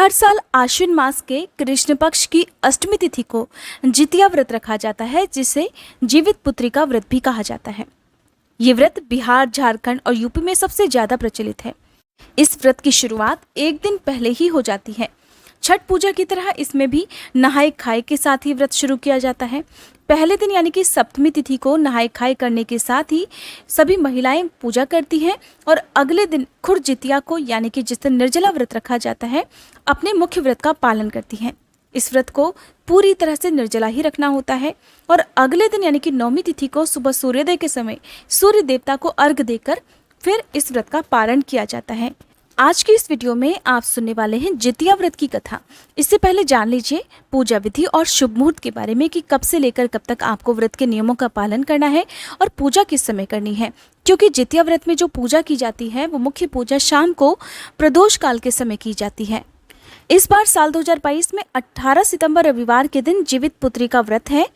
हर साल आश्विन मास के कृष्ण पक्ष की अष्टमी तिथि को जितिया व्रत रखा जाता है, जिसे जीवित पुत्री का व्रत भी कहा जाता है। ये व्रत बिहार, झारखंड और यूपी में सबसे ज्यादा प्रचलित है। इस व्रत की शुरुआत एक दिन पहले ही हो जाती है। छठ पूजा की तरह इसमें भी नहाए खाए के साथ ही व्रत शुरू किया जाता है। पहले दिन यानी कि सप्तमी तिथि को नहाए खाए करने के साथ ही सभी महिलाएं पूजा करती हैं और अगले दिन खुर जितिया को यानी कि जिस दिन निर्जला व्रत रखा जाता है, अपने मुख्य व्रत का पालन करती हैं। इस व्रत को पूरी तरह से निर्जला ही रखना होता है और अगले दिन यानी कि नौमी तिथि को सुबह सूर्योदय के समय सूर्य देवता को अर्घ देकर फिर इस व्रत का पारण किया जाता है। आज की इस वीडियो में आप सुनने वाले हैं जितिया व्रत की कथा। इससे पहले जान लीजिए पूजा विधि और शुभ मुहूर्त के बारे में कि कब से लेकर कब तक आपको व्रत के नियमों का पालन करना है और पूजा किस समय करनी है, क्योंकि जितिया व्रत में जो पूजा की जाती है वो मुख्य पूजा शाम को प्रदोष काल के समय की जाती है। इस बार साल 2022 में 18 सितंबर रविवार के दिन जीवित पुत्री का व्रत है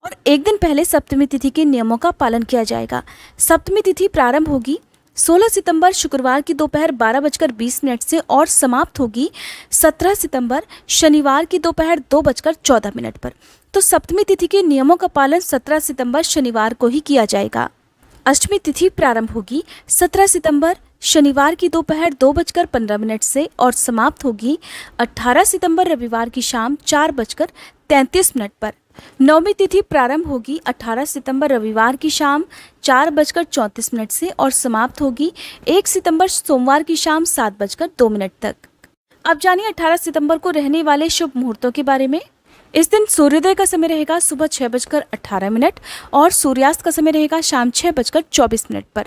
और एक दिन पहले सप्तमी तिथि के नियमों का पालन किया जाएगा। सप्तमी तिथि प्रारंभ होगी 16 सितंबर शुक्रवार की दोपहर 12:20 से और समाप्त होगी 17 सितंबर शनिवार की दोपहर 2:14 पर। तो सप्तमी तिथि के नियमों का पालन 17 सितंबर शनिवार को ही किया जाएगा। अष्टमी तिथि प्रारंभ होगी 17 सितंबर शनिवार की दोपहर 2:15 से और समाप्त होगी 18 सितंबर रविवार की शाम 4:33 पर। नौमी तिथि प्रारंभ होगी 18 सितंबर रविवार की शाम 4:34 से और समाप्त होगी 1 सितंबर सोमवार की शाम 7:02 तक। अब जानिए 18 सितंबर को रहने वाले शुभ मुहूर्तों के बारे में। इस दिन सूर्योदय का समय रहेगा सुबह 6:18 और सूर्यास्त का समय रहेगा शाम 6:24 पर।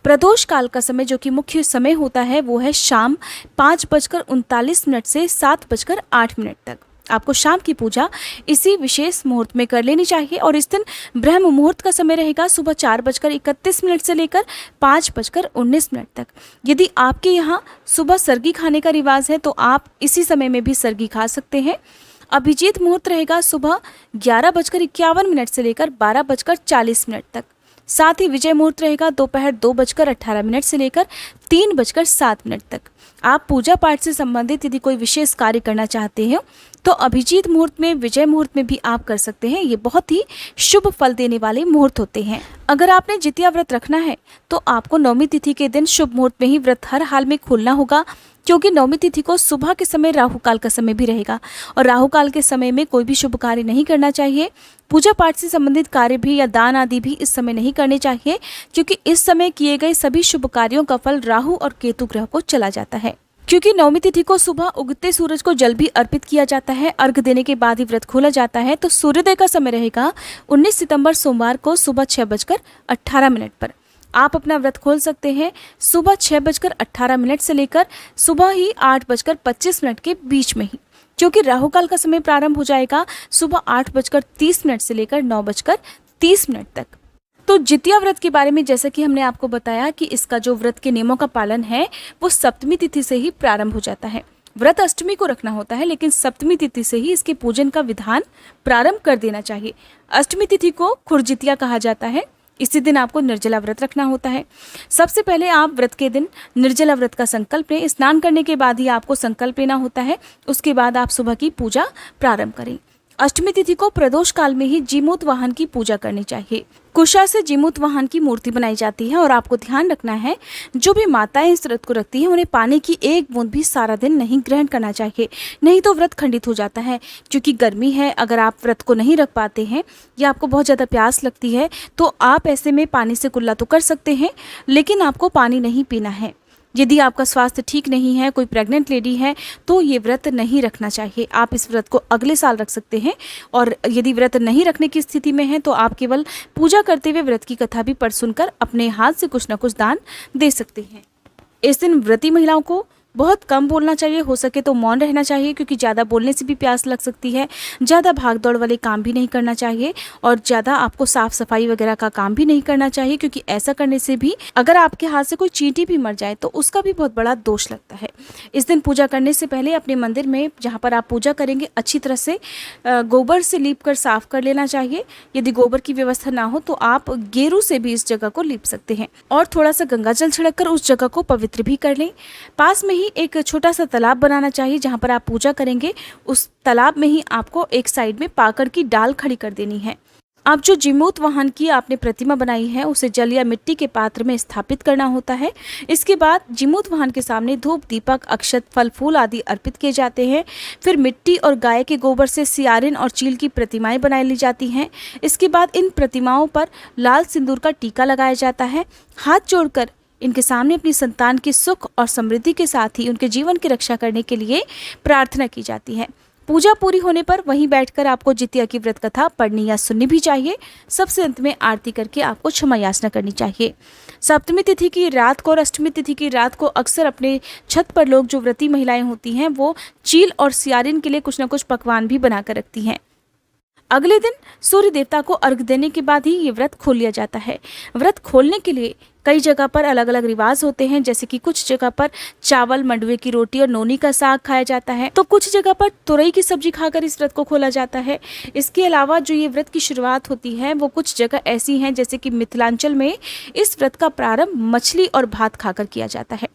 प्रदोष काल का समय जो कि मुख्य समय होता है वो है शाम 5:39 से 7:08 तक। आपको शाम की पूजा इसी विशेष मुहूर्त में कर लेनी चाहिए और इस दिन ब्रह्म मुहूर्त का समय रहेगा सुबह 4:31 से लेकर 5:19 तक। यदि आपके यहाँ सुबह सरगी खाने का रिवाज है तो आप इसी समय में भी सरगी खा सकते हैं। अभिजीत मुहूर्त रहेगा सुबह 11:51 से लेकर 12:40 तक। साथ ही विजय मुहूर्त रहेगा दोपहर 2:18 से लेकर 3:07 तक। आप पूजा पाठ से संबंधित यदि कोई विशेष कार्य करना चाहते हैं तो अभिजीत मुहूर्त में, विजय मुहूर्त में भी आप कर सकते हैं। ये बहुत ही शुभ फल देने वाले मुहूर्त होते हैं। अगर आपने जितिया व्रत रखना है तो आपको नौमी तिथि के दिन शुभ मुहूर्त में ही व्रत हर हाल में खोलना होगा, क्योंकि नौमी तिथि को सुबह के समय राहु काल का समय भी रहेगा और राहु काल के समय में कोई भी शुभ कार्य नहीं करना चाहिए। पूजा पाठ से संबंधित कार्य भी या दान आदि भी इस समय नहीं करने चाहिए, क्योंकि इस समय किए गए सभी शुभ कार्यों का फल राहु और केतु ग्रह को चला जाता है। क्योंकि नौमी तिथि को सुबह उगते सूरज को जल भी अर्पित किया जाता है, अर्घ देने के बाद ही व्रत खोला जाता है, तो सूर्योदय का समय रहेगा 19 सितंबर सोमवार को सुबह 6:18 पर। आप अपना व्रत खोल सकते हैं सुबह 6:18 से लेकर सुबह ही 8:25 के बीच में ही, क्योंकि राहु काल का समय प्रारंभ हो जाएगा सुबह 8:30 से लेकर 9:30 तक। तो जितिया व्रत के बारे में जैसा कि हमने आपको बताया कि इसका जो व्रत के नियमों का पालन है वो सप्तमी तिथि से ही प्रारंभ हो जाता है। व्रत अष्टमी को रखना होता है, लेकिन सप्तमी तिथि से ही इसके पूजन का विधान प्रारंभ कर देना चाहिए। अष्टमी तिथि को खुरजितिया कहा जाता है। इसी दिन आपको निर्जला व्रत रखना होता है। सबसे पहले आप व्रत के दिन निर्जला व्रत का संकल्प लें। स्नान करने के बाद ही आपको संकल्प लेना होता है। उसके बाद आप सुबह की पूजा प्रारंभ करें। अष्टमी तिथि को प्रदोष काल में ही जीमूत वाहन की पूजा करनी चाहिए। कुशा से जीमूत वाहन की मूर्ति बनाई जाती है और आपको ध्यान रखना है जो भी माताएं इस व्रत को रखती हैं उन्हें पानी की एक बूंद भी सारा दिन नहीं ग्रहण करना चाहिए, नहीं तो व्रत खंडित हो जाता है। क्योंकि गर्मी है, अगर आप व्रत को नहीं रख पाते हैं या आपको बहुत ज़्यादा प्यास लगती है तो आप ऐसे में पानी से कुल्ला तो कर सकते हैं, लेकिन आपको पानी नहीं पीना है। यदि आपका स्वास्थ्य ठीक नहीं है, कोई प्रेग्नेंट लेडी है, तो ये व्रत नहीं रखना चाहिए। आप इस व्रत को अगले साल रख सकते हैं और यदि व्रत नहीं रखने की स्थिति में है तो आप केवल पूजा करते हुए व्रत की कथा भी पढ़ सुनकर अपने हाथ से कुछ न कुछ दान दे सकते हैं। इस दिन व्रती महिलाओं को बहुत कम बोलना चाहिए, हो सके तो मौन रहना चाहिए, क्योंकि ज़्यादा बोलने से भी प्यास लग सकती है। ज़्यादा भाग दौड़ वाले काम भी नहीं करना चाहिए और ज़्यादा आपको साफ सफाई वगैरह का काम भी नहीं करना चाहिए, क्योंकि ऐसा करने से भी अगर आपके हाथ से कोई चींटी भी मर जाए तो उसका भी बहुत बड़ा दोष लगता है। इस दिन पूजा करने से पहले अपने मंदिर में जहाँ पर आप पूजा करेंगे अच्छी तरह से गोबर से लीप कर साफ कर लेना चाहिए। यदि गोबर की व्यवस्था ना हो तो आप गेरू से भी इस जगह को लीप सकते हैं और थोड़ा सा गंगा जल छिड़क कर उस जगह को पवित्र भी कर लें। पास में ही ही एक छोटा सा तालाब बनाना चाहिए जहाँ पर आप पूजा करेंगे। उस तालाब में ही आपको एक साइड में पाकड़ की डाल खड़ी कर देनी है। अब जो जीमूत वाहन की आपने प्रतिमा बनाई है उसे जल या मिट्टी के पात्र में स्थापित करना होता है। इसके बाद जीमूत वाहन के सामने धूप, दीपक, अक्षत, फल फूल आदि अर्पित किए जाते हैं। फिर मिट्टी और गाय के गोबर से सियारिन और चील की प्रतिमाएं बनाई ली जाती हैं। इसके बाद इन प्रतिमाओं पर लाल सिंदूर का टीका लगाया जाता है। हाथ जोड़कर इनके सामने अपनी संतान की सुख और समृद्धि के साथ ही उनके जीवन की रक्षा करने के लिए प्रार्थना की जाती है। पूजा पूरी होने पर वहीं बैठकर आपको जितिया की व्रत कथा पढ़नी या सुननी भी चाहिए। सबसे अंत में आरती करके आपको क्षमा याचना करनी चाहिए। सप्तमी तिथि की रात को और अष्टमी तिथि की रात को अक्सर अपने छत पर लोग, जो व्रती महिलाएं होती हैं, वो चील और सियारिन के लिए कुछ न कुछ पकवान भी बनाकर रखती हैं। अगले दिन सूर्य देवता को अर्घ देने के बाद ही ये व्रत खोल लिया जाता है। व्रत खोलने के लिए कई जगह पर अलग अलग रिवाज होते हैं, जैसे कि कुछ जगह पर चावल, मंडुए की रोटी और नोनी का साग खाया जाता है, तो कुछ जगह पर तुरई की सब्जी खाकर इस व्रत को खोला जाता है। इसके अलावा जो ये व्रत की शुरुआत होती है वो कुछ जगह ऐसी हैं, जैसे कि मिथिलांचल में इस व्रत का प्रारंभ मछली और भात खाकर किया जाता है।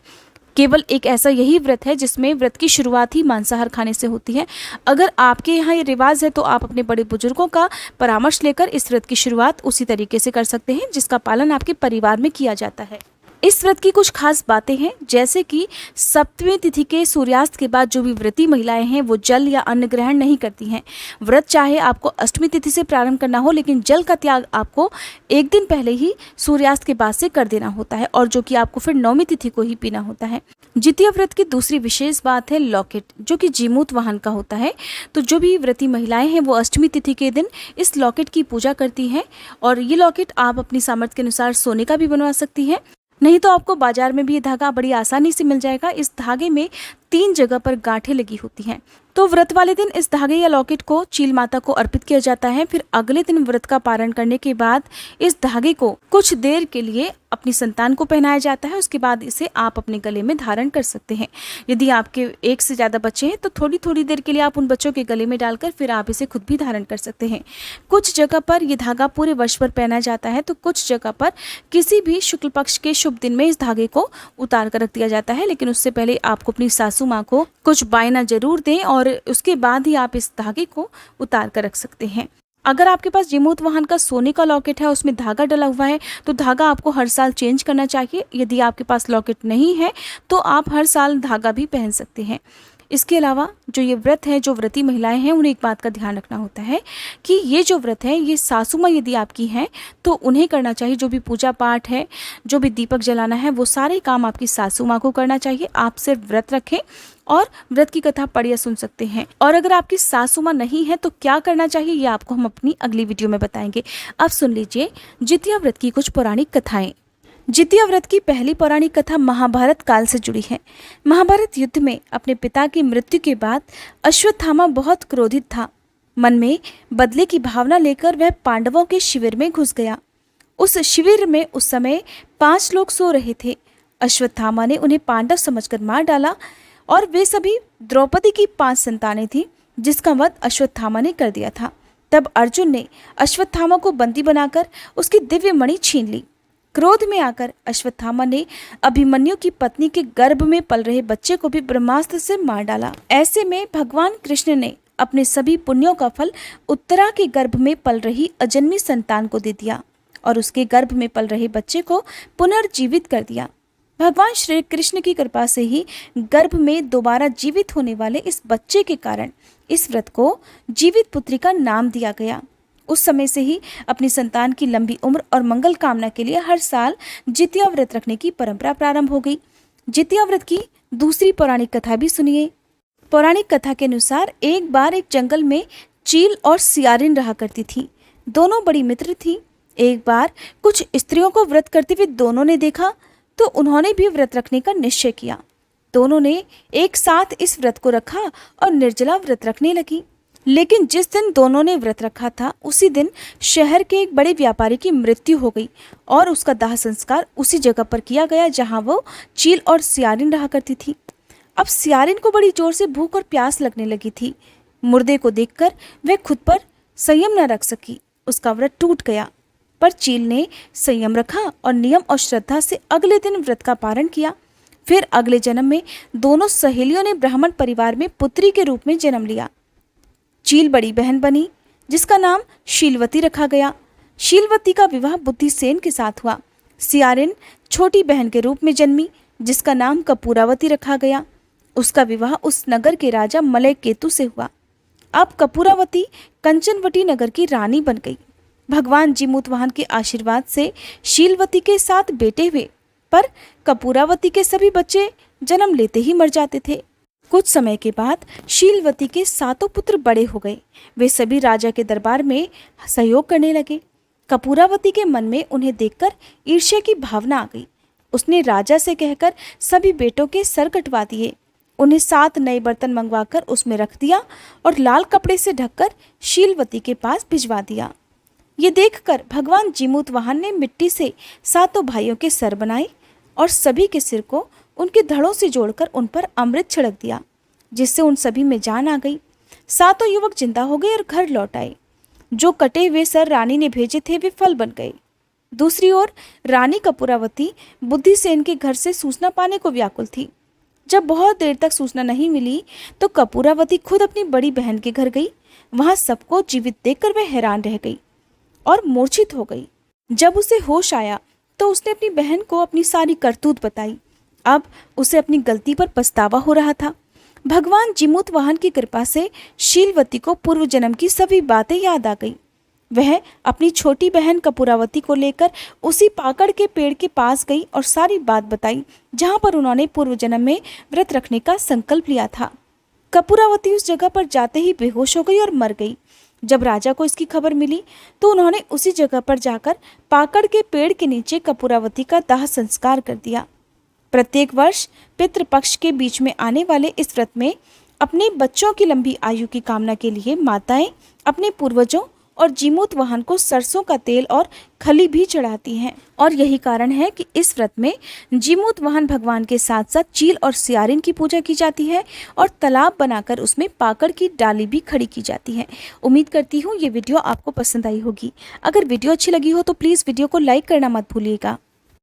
केवल एक ऐसा यही व्रत है जिसमें व्रत की शुरुआत ही मांसाहार खाने से होती है। अगर आपके यहाँ ये रिवाज है तो आप अपने बड़े बुजुर्गों का परामर्श लेकर इस व्रत की शुरुआत उसी तरीके से कर सकते हैं जिसका पालन आपके परिवार में किया जाता है। इस व्रत की कुछ खास बातें हैं, जैसे कि सप्तमी तिथि के सूर्यास्त के बाद जो भी व्रती महिलाएं हैं वो जल या अन्न ग्रहण नहीं करती हैं। व्रत चाहे आपको अष्टमी तिथि से प्रारंभ करना हो, लेकिन जल का त्याग आपको एक दिन पहले ही सूर्यास्त के बाद से कर देना होता है, और जो कि आपको फिर नौमी तिथि को ही पीना होता है। जितिया व्रत की दूसरी विशेष बात है लॉकेट, जो कि जीमूत वाहन का होता है। तो जो भी व्रती महिलाएं हैं वो अष्टमी तिथि के दिन इस लॉकेट की पूजा करती हैं, और ये लॉकेट आप अपनी सामर्थ्य के अनुसार सोने का भी बनवा सकती हैं, नहीं तो आपको बाजार में भी ये धागा बड़ी आसानी से मिल जाएगा। इस धागे में 3 जगह पर गांठें लगी होती हैं। तो व्रत वाले दिन इस धागे या लॉकेट को चील माता को अर्पित किया जाता है। फिर अगले दिन व्रत का पारण करने के बाद इस धागे को कुछ देर के लिए अपनी संतान को पहनाया जाता है। उसके बाद इसे आप अपने गले में धारण कर सकते हैं। यदि आपके एक से ज़्यादा बच्चे हैं तो थोड़ी थोड़ी देर के लिए आप उन बच्चों के गले में डालकर फिर आप इसे खुद भी धारण कर सकते हैं। कुछ जगह पर यह धागा पूरे वर्ष भर पहना जाता है, तो कुछ जगह पर किसी भी शुक्ल पक्ष के शुभ दिन में इस धागे को उतार कर रख दिया जाता है। लेकिन उससे पहले आपको अपनी सासू माँ को कुछ बायना जरूर दें और उसके बाद ही आप इस धागे को उतार कर रख सकते हैं। अगर आपके पास जीमूत वाहन का सोने का लॉकेट है, उसमें धागा डला हुआ है, तो धागा आपको हर साल चेंज करना चाहिए। यदि आपके पास लॉकेट नहीं है तो आप हर साल धागा भी पहन सकते हैं। इसके अलावा जो ये व्रत है, जो व्रती महिलाएं हैं, उन्हें एक बात का ध्यान रखना होता है कि ये जो व्रत है ये सासू माँ यदि आपकी हैं तो उन्हें करना चाहिए। जो भी पूजा पाठ है, जो भी दीपक जलाना है, वो सारे काम आपकी सासू माँ को करना चाहिए। आप सिर्फ व्रत रखें और व्रत की कथा पढ़ या सुन सकते हैं। और अगर आपकी सासू माँ नहीं है तो क्या करना चाहिए, ये आपको हम अपनी अगली वीडियो में बताएंगे। अब सुन लीजिए जितिया व्रत की कुछ पौराणिक कथाएं। जितिया व्रत की पहली पौराणिक कथा महाभारत काल से जुड़ी है। महाभारत युद्ध में अपने पिता की मृत्यु के बाद अश्वत्थामा बहुत क्रोधित था। मन में बदले की भावना लेकर वह पांडवों के शिविर में घुस गया। उस शिविर में उस समय 5 लोग सो रहे थे। अश्वत्थामा ने उन्हें पांडव समझकर मार डाला, और वे सभी द्रौपदी की 5 संतानें थीं, जिसका वध अश्वत्थामा ने कर दिया था। तब अर्जुन ने अश्वत्थामा को बंदी बनाकर उसकी दिव्य मणि छीन ली। क्रोध में आकर अश्वत्थामा ने अभिमन्यु की पत्नी के गर्भ में पल रहे बच्चे को भी ब्रह्मास्त्र से मार डाला। ऐसे में भगवान कृष्ण ने अपने सभी पुण्यों का फल उत्तरा के गर्भ में पल रही अजन्मी संतान को दे दिया और उसके गर्भ में पल रहे बच्चे को पुनर्जीवित कर दिया। भगवान श्री कृष्ण की कृपा से ही गर्भ में दोबारा जीवित होने वाले इस बच्चे के कारण इस व्रत को जीवित पुत्री का नाम दिया गया। उस समय से ही अपनी संतान की लंबी उम्र और मंगल कामना के लिए हर साल जितिया व्रत रखने की परंपरा प्रारंभ हो गई। जितिया व्रत की दूसरी पौराणिक कथा भी सुनिए। पौराणिक कथा के अनुसार एक बार एक जंगल में चील और सियारिन रहा करती थी। दोनों बड़ी मित्र थी। एक बार कुछ स्त्रियों को व्रत करते हुए दोनों ने देखा तो उन्होंने भी व्रत रखने का निश्चय किया। दोनों ने एक साथ इस व्रत को रखा और निर्जला व्रत रखने लगी। लेकिन जिस दिन दोनों ने व्रत रखा था उसी दिन शहर के एक बड़े व्यापारी की मृत्यु हो गई और उसका दाह संस्कार उसी जगह पर किया गया जहां वो चील और सियारिन रहा करती थी। अब सियारिन को बड़ी जोर से भूख और प्यास लगने लगी थी। मुर्दे को देखकर वह खुद पर संयम न रख सकी। उसका व्रत टूट गया, पर चील ने संयम रखा और नियम और श्रद्धा से अगले दिन व्रत का पारण किया। फिर अगले जन्म में दोनों सहेलियों ने ब्राह्मण परिवार में पुत्री के रूप में जन्म लिया। चील बड़ी बहन बनी, जिसका नाम शीलवती रखा गया। शीलवती का विवाह बुद्धिसेन के साथ हुआ। सियारिन छोटी बहन के रूप में जन्मी, जिसका नाम कपूरावती रखा गया। उसका विवाह उस नगर के राजा मलय केतु से हुआ। अब कपूरावती कंचनवटी नगर की रानी बन गई। भगवान जीमूतवाहन के आशीर्वाद से शीलवती के 7 बेटे हुए, पर कपूरावती के सभी बच्चे जन्म लेते ही मर जाते थे। कुछ समय के बाद शीलवती के 7 पुत्र बड़े हो गए। वे सभी राजा के दरबार में सहयोग करने लगे। कपूरावती के मन में उन्हें देखकर ईर्ष्या की भावना आ गई। उसने राजा से कहकर सभी बेटों के सर कटवा दिए। उन्हें 7 नए बर्तन मंगवाकर उसमें रख दिया और लाल कपड़े से ढककर शीलवती के पास भिजवा दिया। ये देखकर भगवान जीमूतवाहन ने मिट्टी से 7 भाइयों के सर बनाए और सभी के सिर को उनके धड़ों से जोड़कर उन पर अमृत छिड़क दिया, जिससे उन सभी में जान आ गई। 7 युवक जिंदा हो गए और घर लौट आए। जो कटे हुए सर रानी ने भेजे थे वे फल बन गए। दूसरी ओर रानी कपूरावती बुद्धिसेन के घर से सूचना पाने को व्याकुल थी। जब बहुत देर तक सूचना नहीं मिली तो कपूरावती खुद अपनी बड़ी बहन के घर गई। वहां सबको जीवित देखकर वह हैरान रह गई और मूर्छित हो गई। जब उसे होश आया तो उसने अपनी बहन को अपनी सारी करतूत बताई। अब उसे अपनी गलती पर पछतावा हो रहा था। भगवान जीमूतवाहन की कृपा से शीलवती को पूर्व जन्म की सभी बातें याद आ गई। वह अपनी छोटी बहन कपूरावती को लेकर उसी पाकड़ के पेड़ के पास गई और सारी बात बताई, जहां पर उन्होंने पूर्व जन्म में व्रत रखने का संकल्प लिया था। कपूरावती उस जगह पर जाते ही बेहोश हो गई और मर गई। जब राजा को इसकी खबर मिली तो उन्होंने उसी जगह पर जाकर पाकड़ के पेड़ के नीचे कपूरावती का दाह संस्कार कर दिया। प्रत्येक वर्ष पितृपक्ष के बीच में आने वाले इस व्रत में अपने बच्चों की लंबी आयु की कामना के लिए माताएं अपने पूर्वजों और जीमूतवाहन को सरसों का तेल और खली भी चढ़ाती हैं। और यही कारण है कि इस व्रत में जीमूतवाहन भगवान के साथ साथ चील और सियारिन की पूजा की जाती है और तालाब बनाकर उसमें पाकड़ की डाली भी खड़ी की जाती है। उम्मीद करती हूँ ये वीडियो आपको पसंद आई होगी। अगर वीडियो अच्छी लगी हो तो प्लीज़ वीडियो को लाइक करना मत भूलिएगा।